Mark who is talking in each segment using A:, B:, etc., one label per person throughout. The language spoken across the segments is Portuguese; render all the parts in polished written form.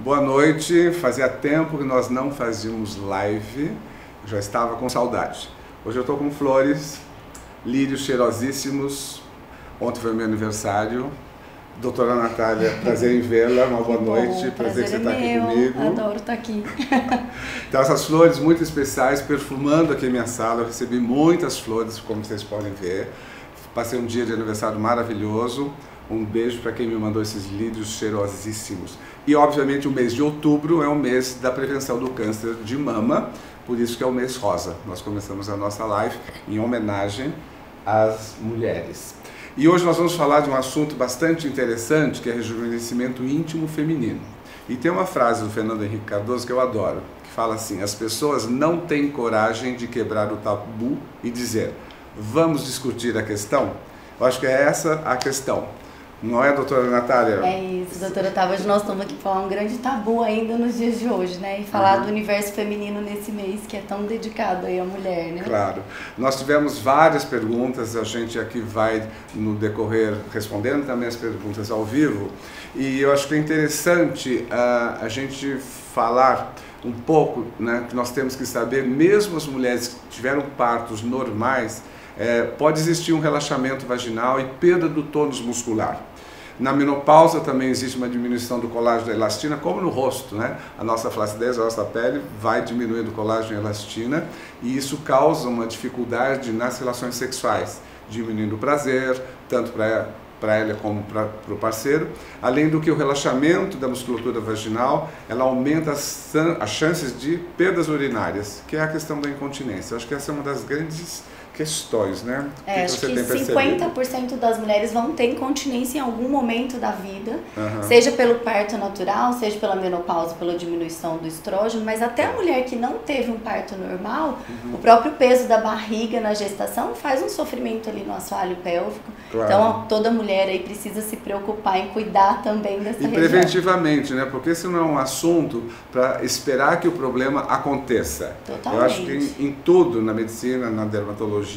A: Boa noite, fazia tempo que nós não fazíamos live, já estava com saudade. Hoje eu estou com flores, lírios cheirosíssimos, ontem foi meu aniversário. Doutora Natália, prazer em vê-la, uma boa noite, prazer que você está aqui comigo.
B: Adoro estar aqui.
A: Então essas flores muito especiais, perfumando aqui a minha sala, eu recebi muitas flores, como vocês podem ver. Passei um dia de aniversário maravilhoso. Um beijo para quem me mandou esses lírios cheirosíssimos. E, obviamente, o mês de outubro é o mês da prevenção do câncer de mama, por isso que é o mês rosa. Nós começamos a nossa live em homenagem às mulheres. E hoje nós vamos falar de um assunto bastante interessante, que é rejuvenescimento íntimo feminino. E tem uma frase do Fernando Henrique Cardoso que eu adoro, que fala assim: as pessoas não têm coragem de quebrar o tabu e dizer, vamos discutir a questão? Eu acho que é essa a questão. Não é, doutora Natália?
B: É isso, doutora Otávio. Hoje nós estamos aqui para falar um grande tabu ainda nos dias de hoje, né? E falar do universo feminino nesse mês que é tão dedicado aí à mulher, né?
A: Claro. Nós tivemos várias perguntas, a gente aqui vai no decorrer respondendo também as perguntas ao vivo. E eu acho que é interessante a gente falar um pouco, né? Que nós temos que saber, mesmo as mulheres que tiveram partos normais, pode existir um relaxamento vaginal e perda do tônus muscular. Na menopausa também existe uma diminuição do colágeno e da elastina, como no rosto, né? A nossa flacidez, a nossa pele vai diminuindo o colágeno e a elastina e isso causa uma dificuldade nas relações sexuais, diminuindo o prazer, tanto para ela como para o parceiro, além do que o relaxamento da musculatura vaginal, ela aumenta as chances de perdas urinárias, que é a questão da incontinência. Eu acho que essa é uma das grandes questões, né?
B: Acho que 50% das mulheres vão ter incontinência em algum momento da vida, seja pelo parto natural, seja pela menopausa, pela diminuição do estrógeno, mas até a mulher que não teve um parto normal, o próprio peso da barriga na gestação faz um sofrimento ali no assoalho pélvico. Claro. Então toda mulher aí precisa se preocupar em cuidar também dessa região.
A: E preventivamente, né? Porque esse não é um assunto para esperar que o problema aconteça.
B: Totalmente.
A: Eu acho que em tudo, na medicina, na dermatologia,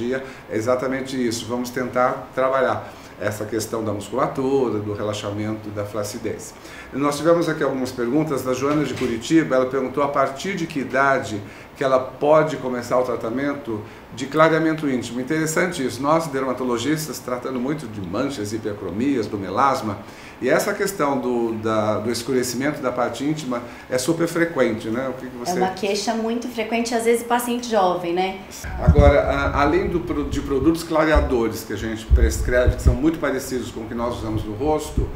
A: é exatamente isso. Vamos tentar trabalhar essa questão da musculatura, do relaxamento, da flacidez. Nós tivemos aqui algumas perguntas da Joana de Curitiba. Ela perguntou a partir de que idade que ela pode começar o tratamento de clareamento íntimo. Interessante isso. Nós, dermatologistas, tratando muito de manchas, hipercromias, do melasma, e essa questão do escurecimento da parte íntima é super frequente, né? O que você...
B: É uma queixa muito frequente, às vezes paciente jovem, né?
A: Agora, além de produtos clareadores que a gente prescreve, que são muito parecidos com o que nós usamos no rosto,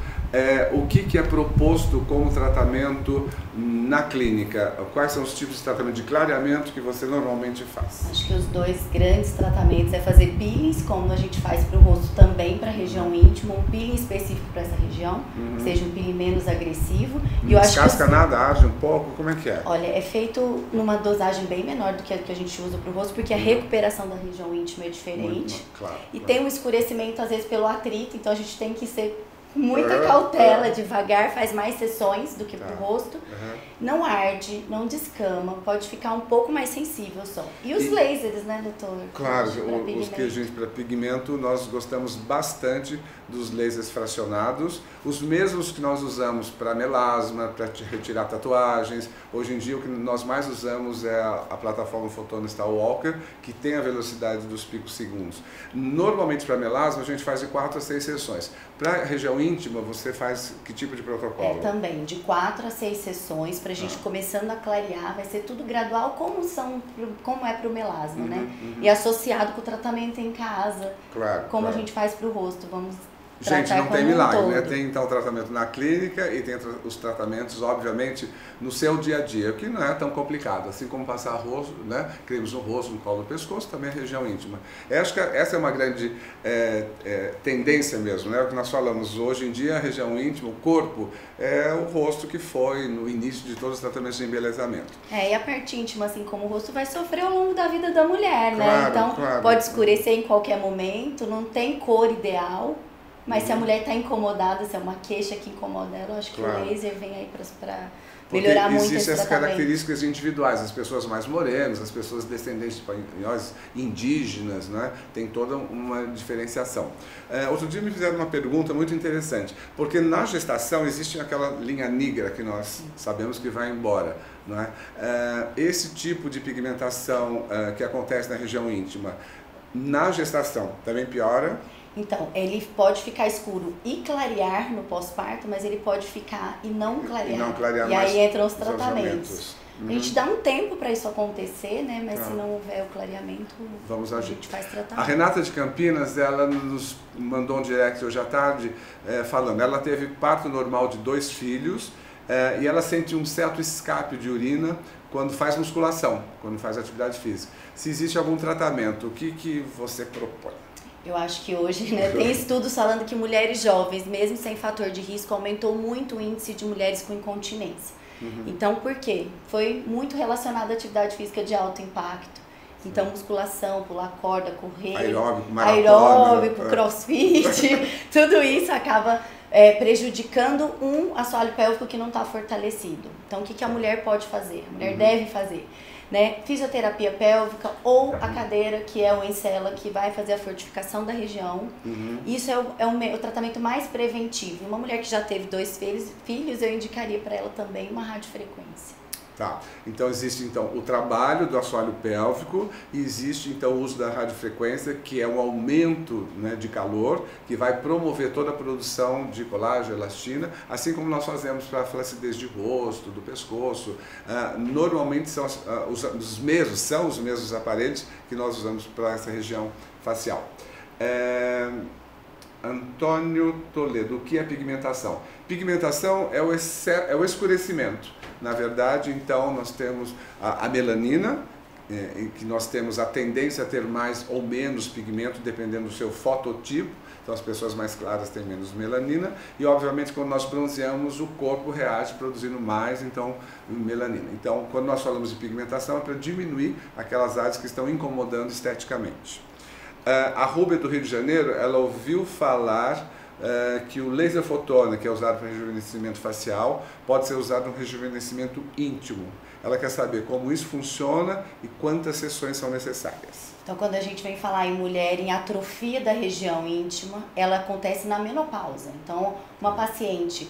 A: o que é proposto como tratamento na clínica? Quais são os tipos de tratamento de clareamento que você normalmente faz?
B: Acho que os dois grandes tratamentos é fazer peelings, como a gente faz para o rosto também para a região íntima, um peeling específico para essa região, que seja um peeling menos agressivo.
A: E eu acho que nada, age um pouco? Como é que é?
B: Olha, é feito numa dosagem bem menor do que a gente usa para o rosto, porque a recuperação da região íntima é diferente.
A: Claro.
B: Tem um escurecimento às vezes pelo atrito, então a gente tem que ser muita cautela, devagar, faz mais sessões do que pro rosto. Não arde, não descama, pode ficar um pouco mais sensível só. E os lasers, né, doutor?
A: Claro, os que a gente para pigmento, nós gostamos bastante dos lasers fracionados, os mesmos que nós usamos para melasma, para retirar tatuagens. Hoje em dia o que nós mais usamos é a plataforma Photon Walker, que tem a velocidade dos picos segundos. Normalmente para melasma a gente faz de 4 a 6 sessões. Para região íntima, você faz que tipo de protocolo?
B: Também, de 4 a 6 sessões, para a gente começando a clarear, vai ser tudo gradual, como é para o melasma, né? E associado com o tratamento em casa, como a gente faz para o rosto, vamos...
A: Gente, não tem milagre, né? Tem então o tratamento na clínica e tem os tratamentos, obviamente, no seu dia a dia, que não é tão complicado, assim como passar rosto, né? Cremes no rosto, no colo do pescoço, também a região íntima. Eu acho que essa é uma grande tendência mesmo, né? O que nós falamos hoje em dia, a região íntima, o corpo, é o rosto que foi no início de todos os tratamentos de embelezamento.
B: E a parte íntima, assim como o rosto, vai sofrer ao longo da vida da mulher, né? Então, pode escurecer em qualquer momento, não tem cor ideal. Mas se a mulher está incomodada, se é uma queixa que incomoda ela, eu acho que o laser vem aí para melhorar muito esse tratamento.
A: Existem as características individuais, as pessoas mais morenas, as pessoas descendentes de espanhóis, indígenas, né? Tem toda uma diferenciação. Outro dia me fizeram uma pergunta muito interessante, porque na gestação existe aquela linha negra que nós sabemos que vai embora, não é? Esse tipo de pigmentação que acontece na região íntima, na gestação também piora?
B: Então, ele pode ficar escuro e clarear no pós-parto, mas ele pode ficar e não clarear. E aí entram os tratamentos. A gente dá um tempo para isso acontecer, né? Mas se não houver o clareamento, a gente faz tratamento.
A: A Renata de Campinas, ela nos mandou um direct hoje à tarde falando, ela teve parto normal de 2 filhos e ela sente um certo escape de urina quando faz musculação, quando faz atividade física. Se existe algum tratamento, o que você propõe?
B: Eu acho que hoje, né, tem estudos falando que mulheres jovens, mesmo sem fator de risco, aumentou muito o índice de mulheres com incontinência. Então, por quê? Foi muito relacionado à atividade física de alto impacto. Então, musculação, pular corda, correr, aeróbico, crossfit, tudo isso acaba prejudicando um assoalho pélvico que não está fortalecido. Então, o que a mulher pode fazer? A mulher deve fazer. Né? Fisioterapia pélvica ou a cadeira, que é o Encela, que vai fazer a fortificação da região. Isso é o tratamento mais preventivo. Uma mulher que já teve 2 filhos, eu indicaria para ela também uma radiofrequência.
A: Tá, então existe o trabalho do assoalho pélvico e existe então o uso da radiofrequência, que é um aumento, né, de calor, que vai promover toda a produção de colágeno, elastina, assim como nós fazemos para a flacidez de rosto, do pescoço. Normalmente são os mesmos aparelhos que nós usamos para essa região facial. Antônio Toledo, o que é pigmentação? Pigmentação é o escurecimento. Na verdade, então, nós temos a melanina, em que nós temos a tendência a ter mais ou menos pigmento, dependendo do seu fototipo. Então, as pessoas mais claras têm menos melanina. E, obviamente, quando nós bronzeamos, o corpo reage produzindo mais, então, melanina. Então, quando nós falamos de pigmentação, é para diminuir aquelas áreas que estão incomodando esteticamente. A Rúbia do Rio de Janeiro, ela ouviu falar que o laser fotona, que é usado para rejuvenescimento facial, pode ser usado no rejuvenescimento íntimo. Ela quer saber como isso funciona e quantas sessões são necessárias.
B: Então, quando a gente vem falar em mulher em atrofia da região íntima, ela acontece na menopausa. Então, uma paciente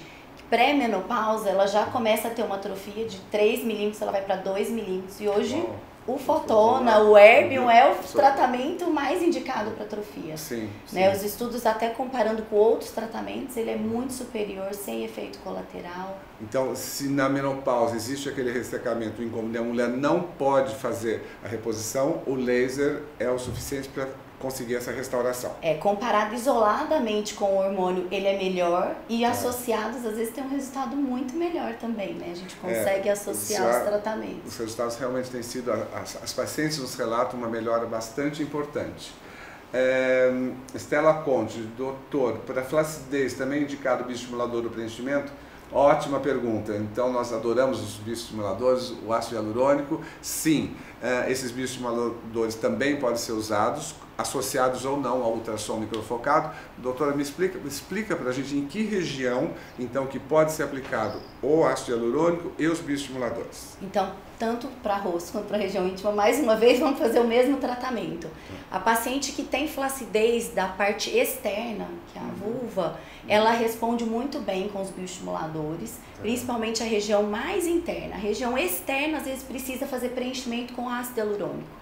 B: pré-menopausa, ela já começa a ter uma atrofia de 3 milímetros, ela vai para 2 milímetros. E hoje, o fotona, o erbium é o tratamento mais indicado para atrofia.
A: Sim,
B: né? Os estudos, até comparando com outros tratamentos, ele é muito superior, sem efeito colateral.
A: Então, se na menopausa existe aquele ressecamento incômodo e a mulher não pode fazer a reposição, o laser é o suficiente para conseguir essa restauração.
B: Comparado isoladamente com o hormônio, ele é melhor e associados, às vezes, tem um resultado muito melhor também, né? A gente consegue associar os tratamentos.
A: Os resultados realmente têm sido, as pacientes nos relatam uma melhora bastante importante. Estela Conte, doutor, para flacidez também é indicado o bioestimulador do preenchimento? Ótima pergunta. Então, nós adoramos os bioestimuladores, o ácido hialurônico. Sim, esses bioestimuladores também podem ser usados, associados ou não ao ultrassom microfocado. Doutora, me explica para a gente em que região, então, que pode ser aplicado o ácido hialurônico e os bioestimuladores.
B: Então, tanto para rosto quanto para a região íntima, mais uma vez, vamos fazer o mesmo tratamento. A paciente que tem flacidez da parte externa, que é a vulva, ela responde muito bem com os bioestimuladores, principalmente a região mais interna. A região externa, às vezes, precisa fazer preenchimento com ácido hialurônico.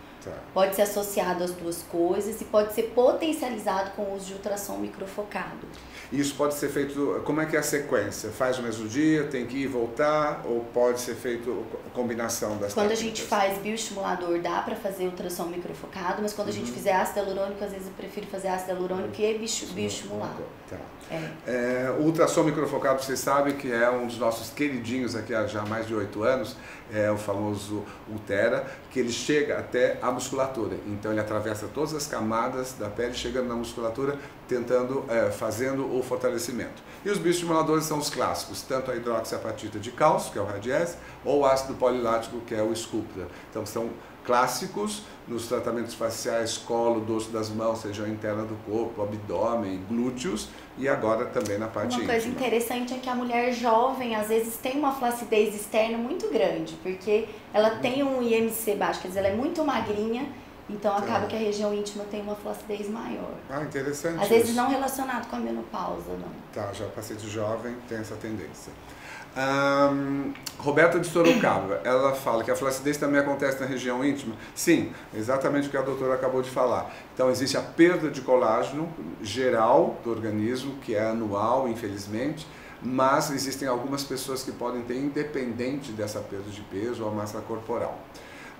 B: Pode ser associado às duas coisas e pode ser potencializado com o uso de ultrassom microfocado.
A: Isso pode ser feito, como é que é a sequência? Faz no mesmo dia, tem que ir e voltar, ou pode ser feito a combinação das
B: Quando a gente faz bioestimulador, dá para fazer ultrassom microfocado, mas quando a gente fizer ácido hialurônico, às vezes eu prefiro fazer ácido hialurônico e bioestimulado.
A: O ultrassom microfocado, vocês sabem que é um dos nossos queridinhos aqui há já mais de 8 anos, é o famoso Ultera, que ele chega até a musculatura. Então ele atravessa todas as camadas da pele, chegando na musculatura, fazendo o fortalecimento. E os bioestimuladores são os clássicos, tanto a hidroxiapatita de cálcio, que é o Radiesse, ou o ácido polilático, que é o Sculptra. Então são clássicos, nos tratamentos faciais, colo, dorso das mãos, região interna do corpo, abdômen, glúteos, e agora também na parte íntima.
B: Uma coisa interessante é que a mulher jovem, às vezes, tem uma flacidez externa muito grande, porque ela tem um IMC baixo, quer dizer, ela é muito magrinha, então acaba que a região íntima tem uma flacidez maior.
A: Ah, interessante.
B: Às vezes não relacionado com a menopausa, não.
A: Tá, já paciente jovem tem essa tendência. Roberta de Sorocaba, ela fala que a flacidez também acontece na região íntima. Sim, exatamente o que a doutora acabou de falar. Então existe a perda de colágeno geral do organismo, que é anual, infelizmente, mas existem algumas pessoas que podem ter independente dessa perda de peso ou massa corporal.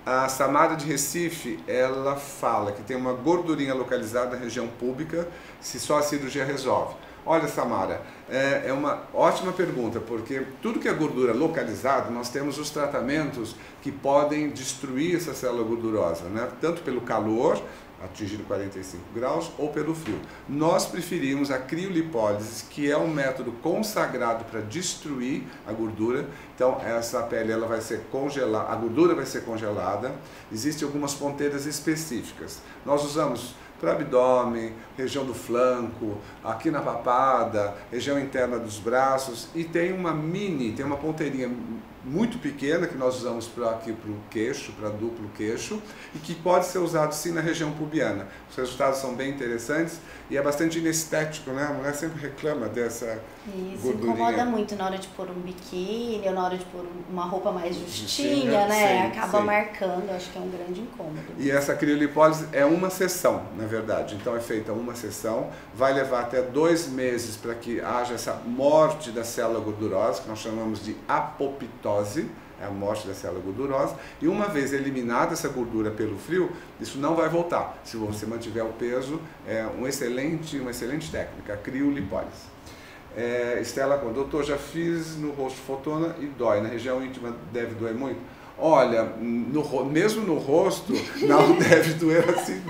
A: A Samara de Recife, ela fala que tem uma gordurinha localizada na região pública, se só a cirurgia resolve. Olha, Samara, é uma ótima pergunta, porque tudo que é gordura localizada, nós temos os tratamentos que podem destruir essa célula gordurosa, né? Tanto pelo calor, atingindo 45 graus, ou pelo frio. Nós preferimos a criolipólise, que é um método consagrado para destruir a gordura. Então, essa pele ela vai ser congelada, a gordura vai ser congelada. Existem algumas ponteiras específicas. Nós usamos para abdômen, região do flanco, aqui na papada, região interna dos braços, e tem uma ponteirinha muito pequena que nós usamos aqui para o queixo, para duplo queixo, e que pode ser usado sim na região pubiana. Os resultados são bem interessantes e é bastante inestético, né? A mulher sempre reclama dessa gordurinha.
B: Incomoda muito na hora de pôr um biquíni ou na hora de pôr uma roupa mais justinha, né?
A: Sim,
B: acaba
A: sim.
B: marcando, acho que é um grande incômodo.
A: E essa criolipólise é uma sessão, na verdade. Então é feita uma sessão, vai levar até 2 meses para que haja essa morte da célula gordurosa, que nós chamamos de apoptose, é a morte da célula gordurosa, e uma vez eliminada essa gordura pelo frio, isso não vai voltar. Se você mantiver o peso, é uma excelente técnica, a criolipólise. Estela, doutor, já fiz no rosto fotona e dói, na região íntima deve doer muito? Olha, mesmo no rosto, não deve doer assim,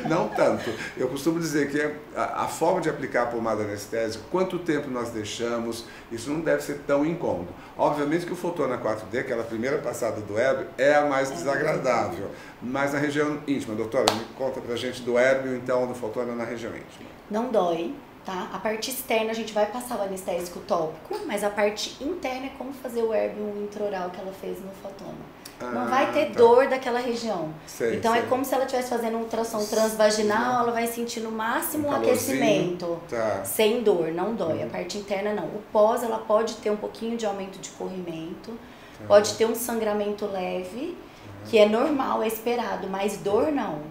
A: não tanto. Eu costumo dizer que a forma de aplicar a pomada anestésica, quanto tempo nós deixamos, isso não deve ser tão incômodo. Obviamente que o Fotona 4D, aquela primeira passada do érbio, é a mais desagradável. Mas na região íntima, doutora, me conta pra gente do érbio, então, do Fotona na região íntima.
B: Não dói. Tá? A parte externa a gente vai passar o anestésico tópico, mas a parte interna é como fazer o érbio intraoral que ela fez no Fotona. Não vai ter dor daquela região. Então é como se ela estivesse fazendo um ultrassom transvaginal, ela vai sentir no máximo um aquecimento, sem dor, não dói. A parte interna não. O pós, ela pode ter um pouquinho de aumento de corrimento, pode ter um sangramento leve, que é normal, é esperado, mas dor não.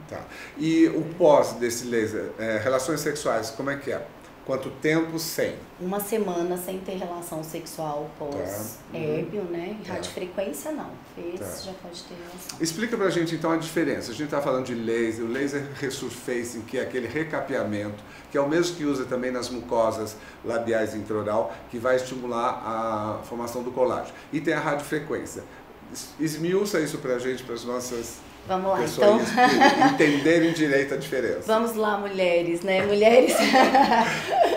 A: E o pós desse laser, relações sexuais, como é que é? Quanto tempo sem?
B: 1 semana sem ter relação sexual pós-érbio, né? Radiofrequência não. Já pode ter relação.
A: Explica pra gente então a diferença. A gente tá falando de laser, o laser resurfacing, que é aquele recapeamento, que é o mesmo que usa também nas mucosas labiais intraoral, que vai estimular a formação do colágeno. E tem a radiofrequência. Esmiuça isso pra gente, para as nossas...
B: Vamos lá,
A: pessoas
B: então.
A: entenderem direito a diferença.
B: Vamos lá, mulheres, né? Mulheres.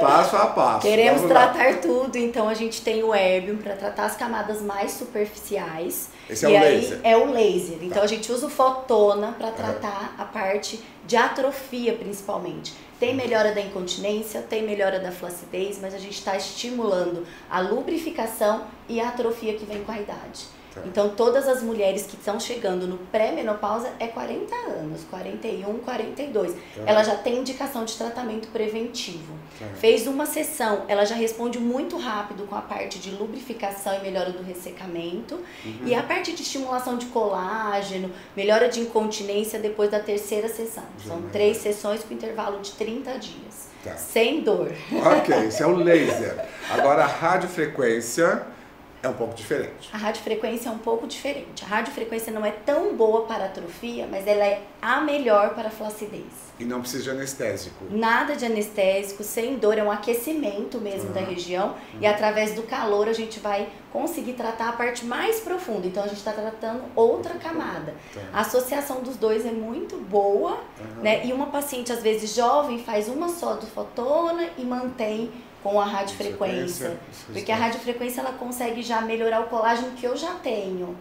A: Passo a passo.
B: Queremos tratar tudo, então a gente tem o Erbium para tratar as camadas mais superficiais.
A: Esse é o laser?
B: É o laser. Então a gente usa o Fotona para tratar a parte de atrofia, principalmente. Tem melhora da incontinência, tem melhora da flacidez, mas a gente está estimulando a lubrificação e a atrofia que vem com a idade. Então, todas as mulheres que estão chegando no pré-menopausa é 40 anos, 41, 42. Ela já tem indicação de tratamento preventivo. Fez uma sessão, ela já responde muito rápido com a parte de lubrificação e melhora do ressecamento. E a parte de estimulação de colágeno, melhora de incontinência depois da 3ª sessão. São 3 sessões com intervalo de 30 dias. Sem dor.
A: Ok, isso é o laser. Agora, a radiofrequência... é um pouco diferente.
B: A radiofrequência é um pouco diferente. A radiofrequência não é tão boa para atrofia, mas ela é a melhor para a flacidez.
A: E não precisa de anestésico.
B: Nada de anestésico, sem dor, é um aquecimento mesmo da região. E através do calor a gente vai conseguir tratar a parte mais profunda. Então a gente está tratando outra camada. A associação dos dois é muito boa, né? E uma paciente, às vezes jovem, faz uma só do Fotona e mantém com a radiofrequência, porque a radiofrequência ela consegue já melhorar o colágeno que eu já tenho,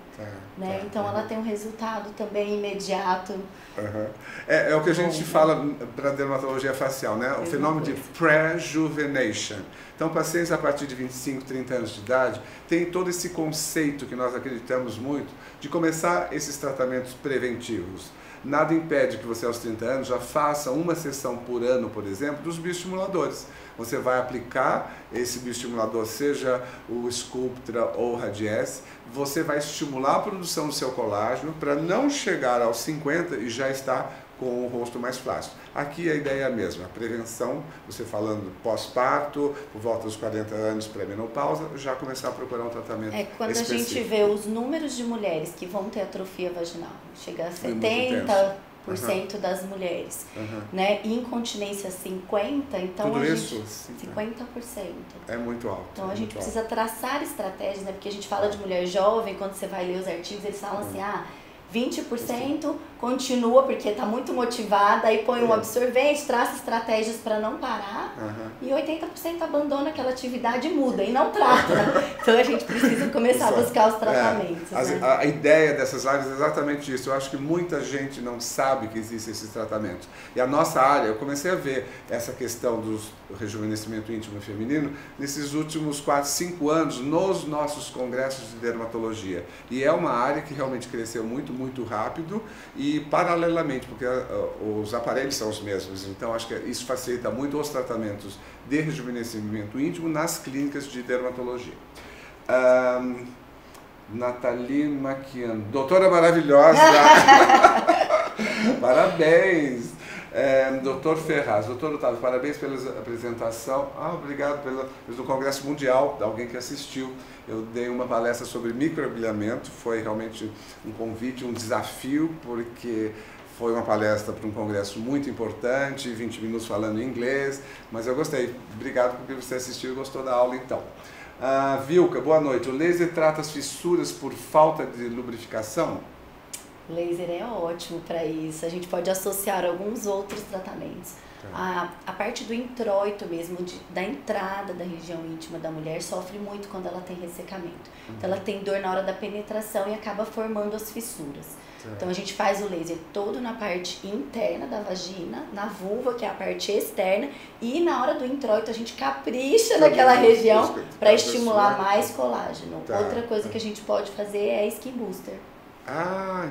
B: né? Então ela tem um resultado também imediato.
A: É o que a gente fala para dermatologia facial, né? O fenômeno de prejuvenation. Então, pacientes a partir de 25, 30 anos de idade têm todo esse conceito que nós acreditamos muito de começar esses tratamentos preventivos. Nada impede que você aos 30 anos já faça uma sessão por ano, por exemplo, dos bioestimuladores. Você vai aplicar esse bioestimulador, seja o Sculptra ou o Radiesse, você vai estimular a produção do seu colágeno para não chegar aos 50 e já estar com o rosto mais flácido. Aqui a ideia é a mesma, a prevenção, você falando pós-parto, por volta dos 40 anos, pré-menopausa, já começar a procurar um tratamento
B: quando
A: específico.
B: A gente vê os números de mulheres que vão ter atrofia vaginal, chega a 70% das mulheres, né? E incontinência 50%, então
A: tudo
B: a
A: isso?
B: gente... 50%.
A: É muito alto.
B: Então a gente precisa traçar estratégias, né? Porque a gente fala de mulher jovem, quando você vai ler os artigos, eles falam assim, 20% continua porque está muito motivada, aí põe um absorvente, traça estratégias para não parar, e 80% abandona aquela atividade e muda, e não trata. Então a gente precisa começar a buscar os tratamentos. Né?
A: A ideia dessas lives é exatamente isso. Eu acho que muita gente não sabe que existem esses tratamentos. E a nossa área, eu comecei a ver essa questão do rejuvenescimento íntimo feminino nesses últimos 4, 5 anos nos nossos congressos de dermatologia. E é uma área que realmente cresceu muito, muito rápido e paralelamente, porque os aparelhos são os mesmos, então acho que isso facilita muito os tratamentos de rejuvenescimento íntimo nas clínicas de dermatologia. Nathalie Maquian, doutora maravilhosa, parabéns! Doutor Ferraz, doutor Otávio, parabéns pela apresentação. Obrigado pelo Congresso Mundial, alguém que assistiu. Eu dei uma palestra sobre microagulhamento, foi realmente um convite, um desafio, porque foi uma palestra para um congresso muito importante, 20 minutos falando em inglês, mas eu gostei. Obrigado porque você assistiu e gostou da aula então. Vilca, boa noite. O laser trata as fissuras por falta de lubrificação?
B: O laser é ótimo para isso, a gente pode associar alguns outros tratamentos. A parte do introito mesmo, da entrada da região íntima da mulher, sofre muito quando ela tem ressecamento. Então ela tem dor na hora da penetração e acaba formando as fissuras. Então a gente faz o laser todo na parte interna da vagina, na vulva, que é a parte externa, e na hora do introito a gente capricha naquela região para estimular mais colágeno. Outra coisa que a gente pode fazer é skin booster.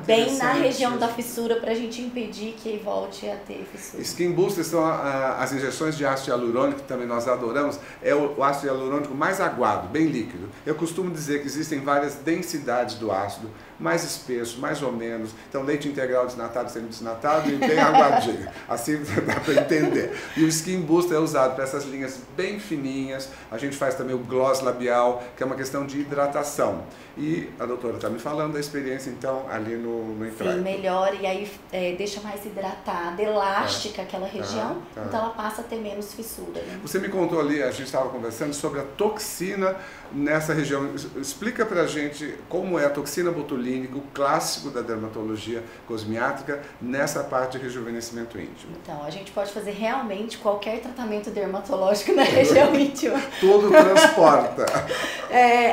B: Bem na região da fissura para a gente impedir que volte a ter fissura.
A: Skin Booster são as injeções de ácido hialurônico, que também nós adoramos. É o ácido hialurônico mais aguado, bem líquido. Eu costumo dizer que existem várias densidades do ácido, mais espesso, mais ou menos. Então leite integral desnatado, semi-desnatado e bem aguadinho. Assim dá para entender. E o Skin Booster é usado para essas linhas bem fininhas. A gente faz também o gloss labial, que é uma questão de hidratação. E a doutora está me falando da experiência, então, ali no introito.
B: Sim, melhora e aí deixa mais hidratada, elástica aquela região, então ela passa a ter menos fissura. Né?
A: Você me contou ali, a gente estava conversando sobre a toxina nessa região. Explica pra gente como é a toxina botulínica, o clássico da dermatologia cosmiátrica, nessa parte de rejuvenescimento íntimo.
B: Então, a gente pode fazer realmente qualquer tratamento dermatológico na região íntima.
A: Tudo transporta.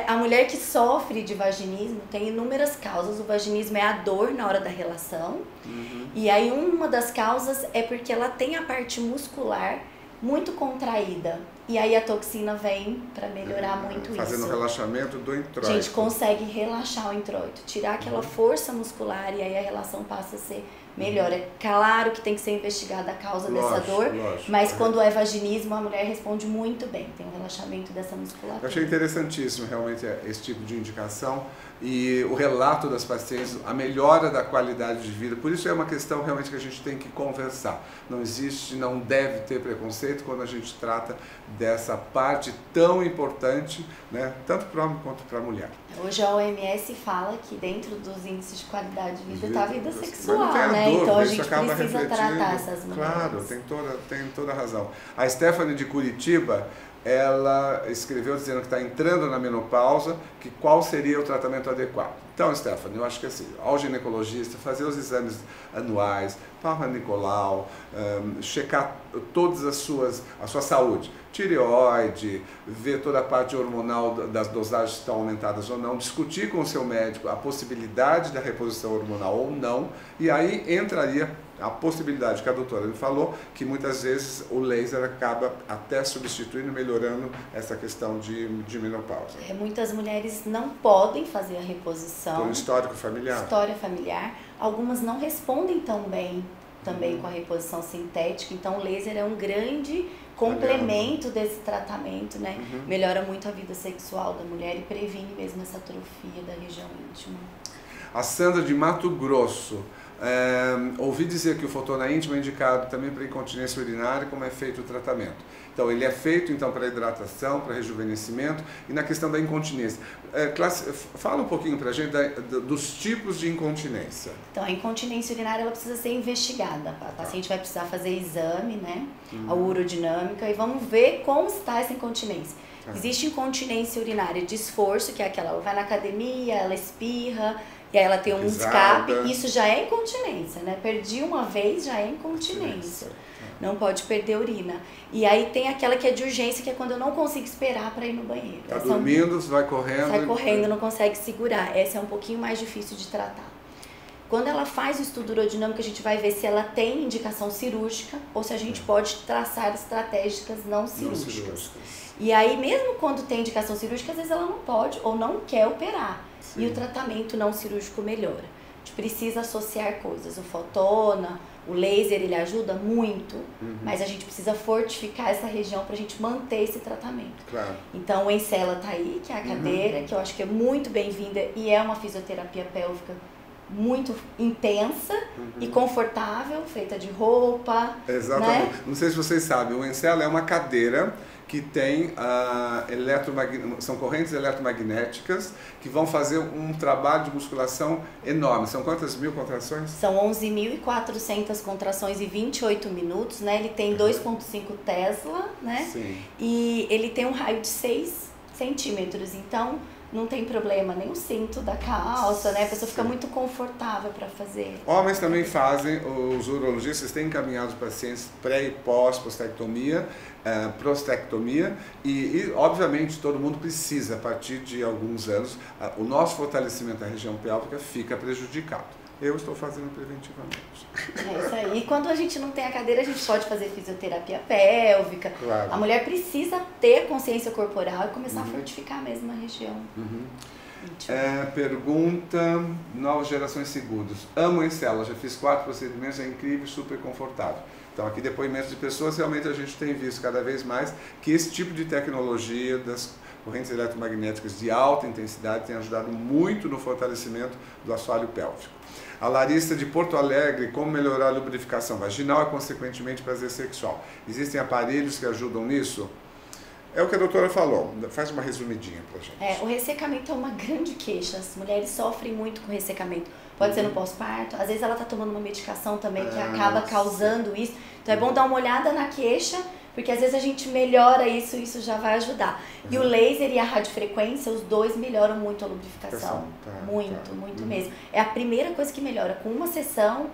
B: A mulher que sofre de vaginismo tem inúmeras causas. O vaginismo é a dor na hora da relação. E aí uma das causas é porque ela tem a parte muscular muito contraída. E aí a toxina vem para melhorar muito isso.
A: Fazendo relaxamento do introito.
B: A gente consegue relaxar o introito, tirar aquela força muscular e aí a relação passa a ser melhor. É claro que tem que ser investigada a causa dessa dor, mas quando é vaginismo, a mulher responde muito bem. Tem um relaxamento dessa musculatura.
A: Eu achei interessantíssimo realmente esse tipo de indicação e o relato das pacientes, a melhora da qualidade de vida. Por isso é uma questão realmente que a gente tem que conversar. Não existe, não deve ter preconceito quando a gente trata dessa parte tão importante, né, tanto para o homem quanto para a mulher.
B: Hoje a OMS fala que dentro dos índices de qualidade de vida está a vida sexual, né? Então a gente precisa tratar essas mulheres.
A: Claro, tem toda a razão. A Stephanie de Curitiba, ela escreveu dizendo que está entrando na menopausa, que qual seria o tratamento adequado. Então, Stephanie, eu acho que assim, ao ginecologista, fazer os exames anuais, Papa Nicolau, checar todas a sua saúde, tireoide, ver toda a parte hormonal das dosagens que estão aumentadas ou não, discutir com o seu médico a possibilidade da reposição hormonal ou não, e aí entraria a possibilidade que a doutora me falou, que muitas vezes o laser acaba até substituindo, melhorando essa questão de menopausa.
B: Muitas mulheres não podem fazer a reposição.
A: Por um histórico familiar.
B: História familiar. Algumas não respondem tão bem também com a reposição sintética, então o laser é um grande complemento desse tratamento, né? Melhora muito a vida sexual da mulher e previne mesmo essa atrofia da região íntima.
A: A Sandra de Mato Grosso. Ouvi dizer que o Fotona Íntima é indicado também para incontinência urinária, como é feito o tratamento. Então, ele é feito então para hidratação, para rejuvenescimento e na questão da incontinência. Fala um pouquinho para a gente dos tipos de incontinência.
B: Então, a incontinência urinária ela precisa ser investigada. A paciente vai precisar fazer exame, né? A urodinâmica e vamos ver como está essa incontinência. Existe incontinência urinária de esforço, que é aquela, ela vai na academia, ela espirra, e aí ela tem um escape, isso já é incontinência, né? Perdi uma vez, já é incontinência. Não pode perder urina. E aí tem aquela que é de urgência, que é quando eu não consigo esperar para ir no banheiro.
A: Tá dormindo, vai correndo.
B: Sai correndo, não consegue segurar. Essa é um pouquinho mais difícil de tratar. Quando ela faz o estudo urodinâmico, a gente vai ver se ela tem indicação cirúrgica ou se a gente pode traçar estratégicas não cirúrgicas. E aí, mesmo quando tem indicação cirúrgica, às vezes ela não pode ou não quer operar. Sim. E o tratamento não cirúrgico melhora. A gente precisa associar coisas. O fotona, o laser, ele ajuda muito, mas a gente precisa fortificar essa região para a gente manter esse tratamento.
A: Claro.
B: Então, o Encela tá aí, que é a cadeira, que eu acho que é muito bem-vinda e é uma fisioterapia pélvica muito intensa e confortável, feita de roupa.
A: Exatamente.
B: Né?
A: Não sei se vocês sabem, o Encela é uma cadeira que tem são correntes eletromagnéticas que vão fazer um trabalho de musculação enorme. São quantas mil contrações?
B: São 11.400 contrações em 28 minutos, né? Ele tem 2,5 Tesla, né?
A: Sim.
B: E ele tem um raio de 6 centímetros, então não tem problema nem o cinto da calça, né? A pessoa fica muito confortável para fazer.
A: Homens também fazem, os urologistas têm encaminhado pacientes pré e pós-prostectomia, prostectomia e obviamente todo mundo precisa, a partir de alguns anos, o nosso fortalecimento da região pélvica fica prejudicado. Eu estou fazendo preventivamente.
B: É isso aí. E quando a gente não tem a cadeira, a gente pode fazer fisioterapia pélvica.
A: Claro.
B: A mulher precisa ter consciência corporal e começar a fortificar mesmo a região.
A: Pergunta, novas gerações seguros. Amo Encela, já fiz 4 procedimentos, é incrível, super confortável. Então aqui depoimentos de pessoas, realmente a gente tem visto cada vez mais que esse tipo de tecnologia das correntes eletromagnéticas de alta intensidade tem ajudado muito no fortalecimento do assoalho pélvico. A Larissa de Porto Alegre, como melhorar a lubrificação vaginal e consequentemente prazer sexual. Existem aparelhos que ajudam nisso? É o que a doutora falou, faz uma resumidinha pra gente.
B: O ressecamento é uma grande queixa, as mulheres sofrem muito com ressecamento. Pode ser no pós-parto, às vezes ela tá tomando uma medicação também que acaba causando isso. Então é bom dar uma olhada na queixa, porque às vezes a gente melhora isso e isso já vai ajudar. E o laser e a radiofrequência, os dois melhoram muito a lubrificação. Muito mesmo. É a primeira coisa que melhora. Com uma sessão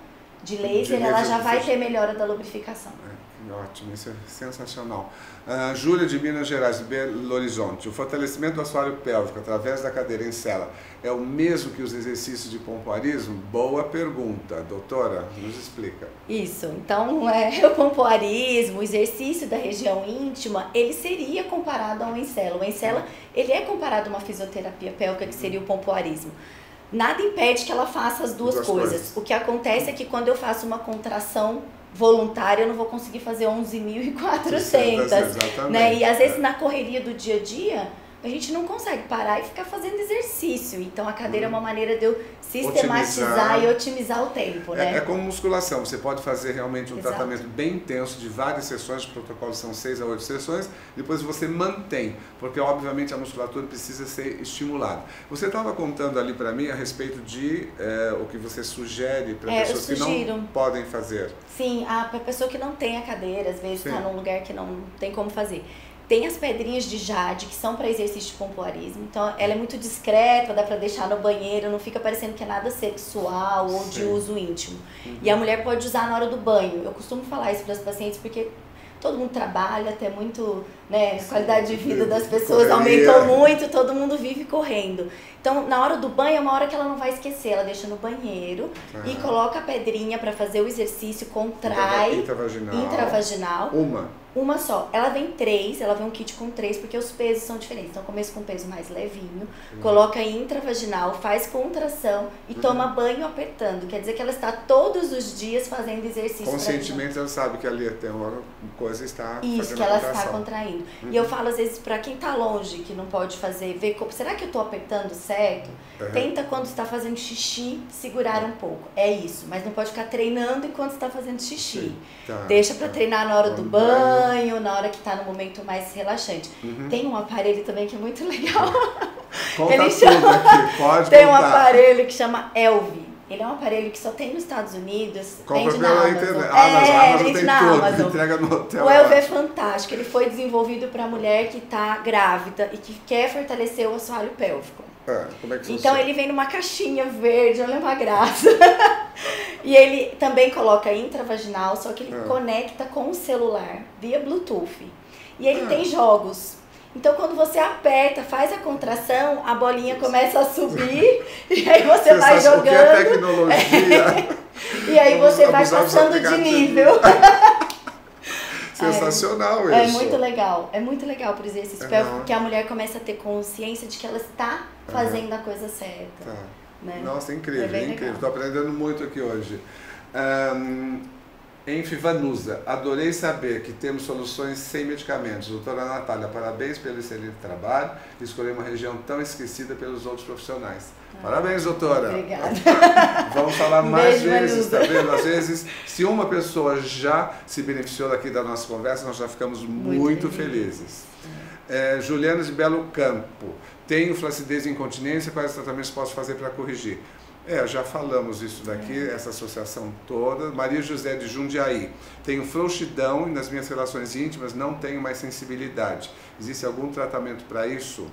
B: de laser, ela já vai ter melhora da lubrificação.
A: Ótimo, isso é sensacional. Júlia de Minas Gerais, de Belo Horizonte. O fortalecimento do assoalho pélvico através da cadeira Encela é o mesmo que os exercícios de pompoarismo? Boa pergunta, doutora, nos explica.
B: Isso, então o pompoarismo, o exercício da região íntima, ele seria comparado ao Encela. O Encela, ele é comparado a uma fisioterapia pélvica que seria o pompoarismo. Nada impede que ela faça as duas coisas. O que acontece é que quando eu faço uma contração voluntária, eu não vou conseguir fazer 11.400, né? E às vezes na correria do dia a dia, a gente não consegue parar e ficar fazendo exercício. Então a cadeira é uma maneira de eu sistematizar e otimizar o tempo, né?
A: É como musculação, você pode fazer realmente um tratamento bem intenso de várias sessões, de protocolo são 6 a 8 sessões, depois você mantém, porque obviamente a musculatura precisa ser estimulada. Você estava contando ali para mim a respeito de o que você sugere para pessoas que não podem fazer.
B: Sim, a pessoa que não tem a cadeira, às vezes está num lugar que não tem como fazer. Tem as pedrinhas de jade, que são para exercício de pompoarismo. Então, ela é muito discreta, dá para deixar no banheiro, não fica parecendo que é nada sexual ou de uso íntimo. E a mulher pode usar na hora do banho. Eu costumo falar isso para as pacientes porque todo mundo trabalha, até muito, né, a qualidade de vida das pessoas aumentou muito, todo mundo vive correndo. Então, na hora do banho é uma hora que ela não vai esquecer, ela deixa no banheiro e coloca a pedrinha para fazer o exercício, contrai intravaginal. Uma só. Ela vem 3, ela vem um kit com 3, porque os pesos são diferentes. Então, começa com um peso mais levinho, coloca intravaginal, faz contração e toma banho apertando. Quer dizer que ela está todos os dias fazendo exercício.
A: Conscientemente ela sabe que ali tem uma coisa está
B: isso, que ela está contraindo. E eu falo às vezes para quem está longe, que não pode fazer, ver, será que eu estou apertando certo? Tenta quando está fazendo xixi, segurar um pouco. É isso, mas não pode ficar treinando enquanto está fazendo xixi. Deixa para treinar na hora do banho, na hora que está no momento mais relaxante. Tem um aparelho também que é muito legal.
A: Conta tudo aqui, pode
B: Tem um aparelho que chama Elvi. Ele é um aparelho que só tem nos Estados Unidos, vende na Amazon.
A: Vende na Amazon. Entrega no hotel.
B: O Elvi é fantástico. Ele foi desenvolvido para mulher que está grávida e que quer fortalecer o assoalho pélvico.
A: Como é que
B: então ele vem numa caixinha verde, olha uma graça. E ele também coloca intravaginal, só que ele conecta com o celular via Bluetooth. E ele tem jogos. Então, quando você aperta, faz a contração, a bolinha começa a subir e aí você vai jogando. O que
A: é tecnologia?
B: E aí você vai passando de nível.
A: Sensacional isso.
B: É muito legal para o exercício pélvico, porque a mulher começa a ter consciência de que ela está fazendo a coisa certa. Né?
A: Nossa, incrível, incrível. Estou aprendendo muito aqui hoje. Enfivanusa, adorei saber que temos soluções sem medicamentos. Doutora Natália, parabéns pelo excelente trabalho e escolher uma região tão esquecida pelos outros profissionais. Parabéns, doutora.
B: Obrigada.
A: Vamos falar mais vezes, tá vendo? Às vezes, se uma pessoa já se beneficiou daqui da nossa conversa, nós já ficamos muito felizes. Juliana de Belo Campo, tenho flacidez e incontinência, quais tratamentos posso fazer para corrigir? Já falamos isso daqui, essa associação toda. Maria José de Jundiaí, tenho frouxidão e nas minhas relações íntimas não tenho mais sensibilidade. Existe algum tratamento para isso?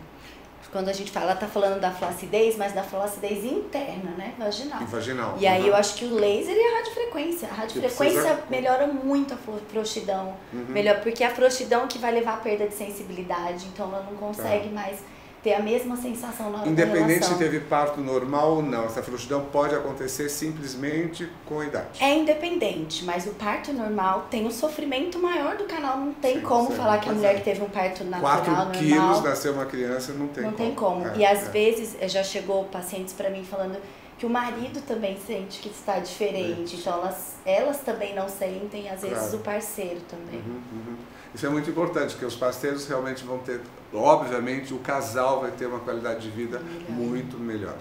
B: Quando a gente fala, ela está falando da flacidez, mas da flacidez interna, né? Vaginal.
A: Vaginal.
B: E aí eu acho que o laser e a radiofrequência. A radiofrequência melhora muito a frouxidão. Melhor, porque é a frouxidão que vai levar à perda de sensibilidade. Então ela não consegue mais ter a mesma sensação na hora da relação.
A: Independente se teve parto normal ou não, essa frouxidão pode acontecer simplesmente com a idade.
B: É independente, mas o parto normal tem um sofrimento maior do canal, não tem como falar que a mulher que teve um parto natural,
A: 4 quilos, nasceu uma criança, não tem como.
B: Não tem como. E às vezes, já chegou pacientes para mim falando que o marido também sente que está diferente, então elas também não sentem, às vezes o parceiro também.
A: Isso é muito importante, porque os parceiros realmente vão ter, obviamente, o casal vai ter uma qualidade de vida muito melhor.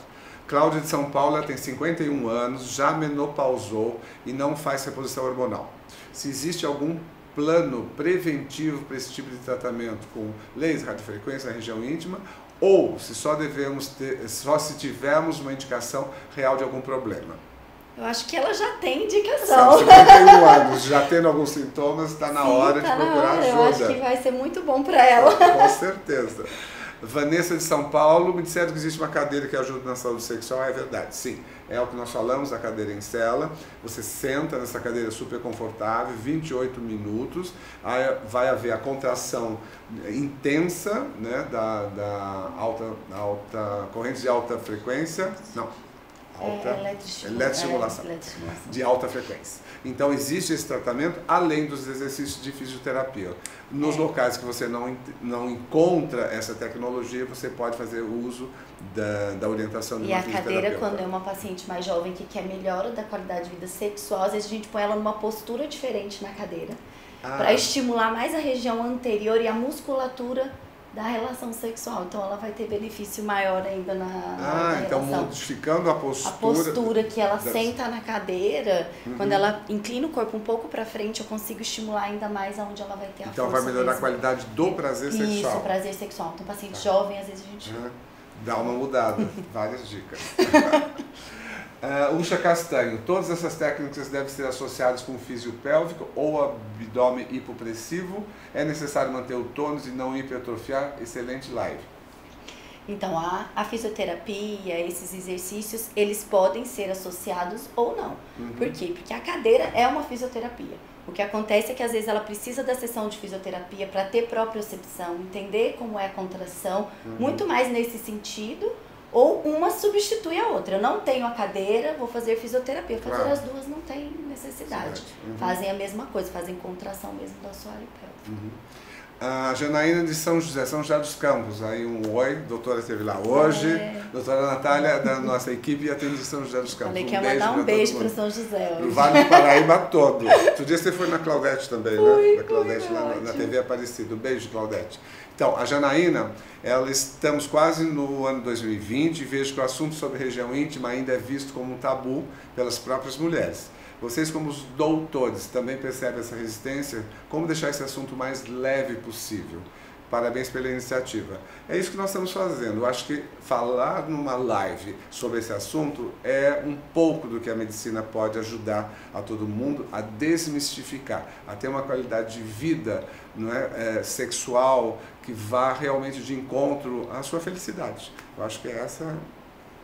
A: Cláudia de São Paulo tem 51 anos, já menopausou e não faz reposição hormonal. Se existe algum plano preventivo para esse tipo de tratamento com laser, radiofrequência na região íntima, ou se só devemos ter, só se tivermos uma indicação real de algum problema?
B: Eu acho que ela já tem indicação.
A: 51 anos, já tendo alguns sintomas, está na hora de procurar ajuda.
B: Eu acho que vai ser muito bom para ela.
A: Com certeza. Vanessa de São Paulo, me disseram que existe uma cadeira que ajuda na saúde sexual, é verdade, sim. É o que nós falamos, a cadeira em cela. Você senta nessa cadeira super confortável, 28 minutos, aí vai haver a contração intensa, né, da alta corrente de alta frequência, eletroestimulação de alta frequência. Então existe esse tratamento além dos exercícios de fisioterapia. Nos locais que você não encontra essa tecnologia, você pode fazer uso da orientação de uma fisioterapeuta.
B: E a cadeira, quando é uma paciente mais jovem que quer melhora da qualidade de vida sexual, às vezes a gente põe ela numa postura diferente na cadeira, para estimular mais a região anterior e a musculatura da relação sexual, então ela vai ter benefício maior ainda na
A: então
B: relação.
A: Modificando a postura.
B: A postura que ela senta na cadeira, quando ela inclina o corpo um pouco para frente, eu consigo estimular ainda mais aonde ela vai ter a força.
A: Então vai melhorar a qualidade do prazer sexual.
B: Isso, prazer sexual. Então paciente jovem, às vezes a gente...
A: Dá uma mudada, várias dicas. Uxa Castanho, todas essas técnicas devem ser associadas com físio pélvico ou abdômen hipopressivo. É necessário manter o tônus e não hipertrofiar. Excelente live.
B: Então, a fisioterapia, esses exercícios, eles podem ser associados ou não. Por quê? Porque a cadeira é uma fisioterapia. O que acontece é que às vezes ela precisa da sessão de fisioterapia para ter propriocepção, entender como é a contração, muito mais nesse sentido, ou uma substitui a outra. Eu não tenho a cadeira, vou fazer fisioterapia. Fazer as duas não tem necessidade. Fazem a mesma coisa, fazem contração mesmo do assoalho pélvico.
A: A Janaína de São José dos Campos, aí um oi, doutora esteve lá hoje, doutora Natália da nossa equipe atende de São José dos Campos.
B: Falei que ia mandar um beijo para São José hoje.
A: O Vale do Paraíba todo. Outro dia você foi na Claudete também, né? Da Claudete lá na TV Aparecida. Um beijo, Claudete. Então, a Janaína, estamos quase no ano 2020 e vejo que o assunto sobre região íntima ainda é visto como um tabu pelas próprias mulheres. Vocês, como os doutores, também percebem essa resistência? Como deixar esse assunto mais leve possível? Parabéns pela iniciativa. É isso que nós estamos fazendo. Eu acho que falar numa live sobre esse assunto é um pouco do que a medicina pode ajudar a todo mundo a desmistificar, a ter uma qualidade de vida, não é, sexual que vá realmente de encontro à sua felicidade. Eu acho que essa...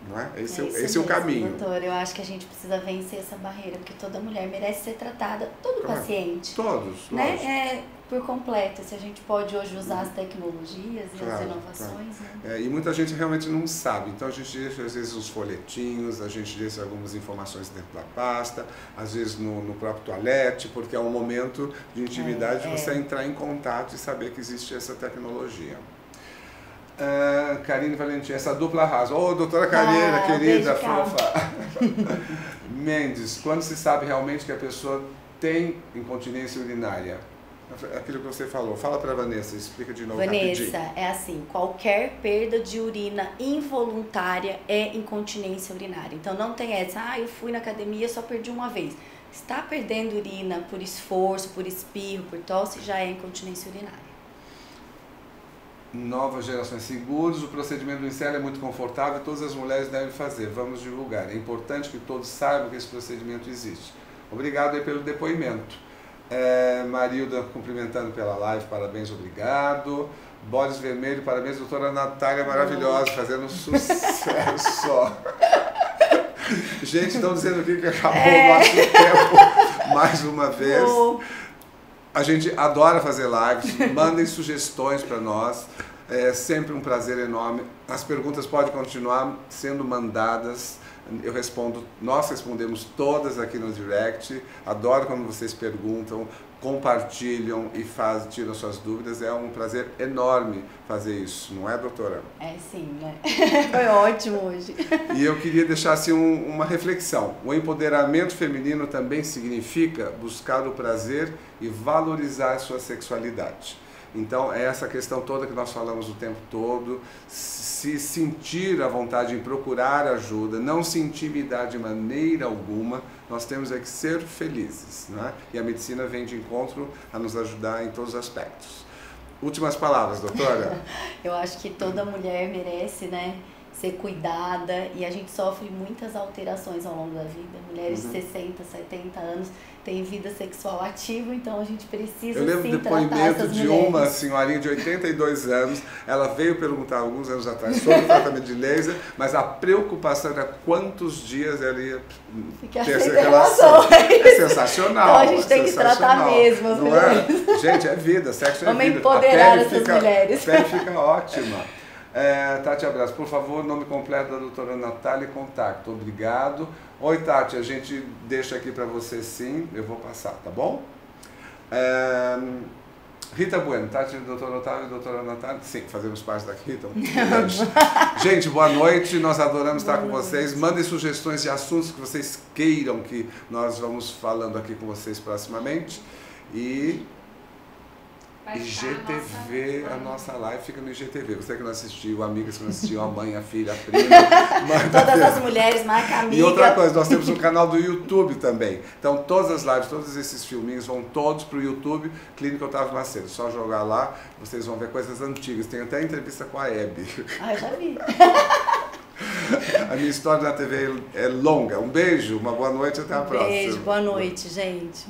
A: Não é? Esse é o caminho.
B: Doutor, eu acho que a gente precisa vencer essa barreira, porque toda mulher merece ser tratada, todo paciente.
A: Todos,
B: né? Por completo, se a gente pode hoje usar as tecnologias e as inovações. Né?
A: E muita gente realmente não sabe, então a gente deixa às vezes os folhetinhos, a gente deixa algumas informações dentro da pasta, às vezes no próprio toalete, porque é um momento de intimidade de você entrar em contato e saber que existe essa tecnologia. Karine Valentim, essa dupla arrasa. Ô, doutora Karina, querida, fofa. Mendes, quando se sabe realmente que a pessoa tem incontinência urinária? Aquilo que você falou. Fala para a Vanessa, explica de novo.
B: Vanessa,
A: rapidinho.
B: é assim, qualquer perda de urina involuntária é incontinência urinária. Então não tem essa, eu fui na academia, só perdi uma vez. Está perdendo urina por esforço, por espirro, por tosse, já é incontinência urinária.
A: Novas gerações seguros, o procedimento do Incel é muito confortável e todas as mulheres devem fazer, vamos divulgar. É importante que todos saibam que esse procedimento existe. Obrigado aí pelo depoimento. Marilda cumprimentando pela live, parabéns, obrigado. Boris Vermelho, parabéns, doutora Natália, maravilhosa, fazendo sucesso. Gente, estão dizendo aqui que acabou o nosso tempo mais uma vez. A gente adora fazer lives, mandem sugestões para nós, é sempre um prazer enorme. As perguntas podem continuar sendo mandadas, eu respondo, nós respondemos todas aqui no direct, adoro quando vocês perguntam, compartilham e tiram suas dúvidas, é um prazer enorme fazer isso, não é, doutora?
B: É sim, né? Foi ótimo hoje.
A: E eu queria deixar assim uma reflexão. O empoderamento feminino também significa buscar o prazer e valorizar a sua sexualidade. Então é essa questão toda que nós falamos o tempo todo, se sentir a vontade em procurar ajuda, não se intimidar de maneira alguma, nós temos que ser felizes, né? E a medicina vem de encontro a nos ajudar em todos os aspectos. Últimas palavras, doutora?
B: Eu acho que toda mulher merece, né, ser cuidada, e a gente sofre muitas alterações ao longo da vida. Mulheres de 60, 70 anos têm vida sexual ativa, então a gente precisa sim tratar essas mulheres. Eu lembro do depoimento de
A: uma senhorinha de 82 anos, ela veio perguntar alguns anos atrás sobre o tratamento de laser, mas a preocupação era quantos dias ela ia ter essa relação. É sensacional.
B: Então a gente tem que tratar mesmo as mulheres.
A: É? Gente, é vida, sexo é vida.
B: Vamos empoderar essas mulheres.
A: A pele fica ótima. Tati Abraço, por favor, nome completo da doutora Natália e contato. Obrigado. Oi, Tati, a gente deixa aqui para você sim, eu vou passar, tá bom? Rita Bueno, Tati, doutora Otávio e doutora Natália, sim, fazemos parte daqui, então. Gente, boa noite, nós adoramos estar com vocês. Mandem sugestões de assuntos que vocês queiram que nós vamos falando aqui com vocês proximamente. E IGTV, a nossa live fica no IGTV. Você que não assistiu, amigas que não assistiu, a mãe, a filha, a prima.
B: Todas as mulheres, marca amiga.
A: E outra coisa, nós temos um canal do YouTube também. Então todas as lives, todos esses filminhos vão todos para o YouTube, Clínica Otávio Macedo. Só jogar lá, vocês vão ver coisas antigas. Tem até entrevista com a Hebe.
B: Ah, eu já vi.
A: A minha história na TV é longa. Um beijo, uma boa noite, até a próxima.
B: Beijo, boa noite, gente.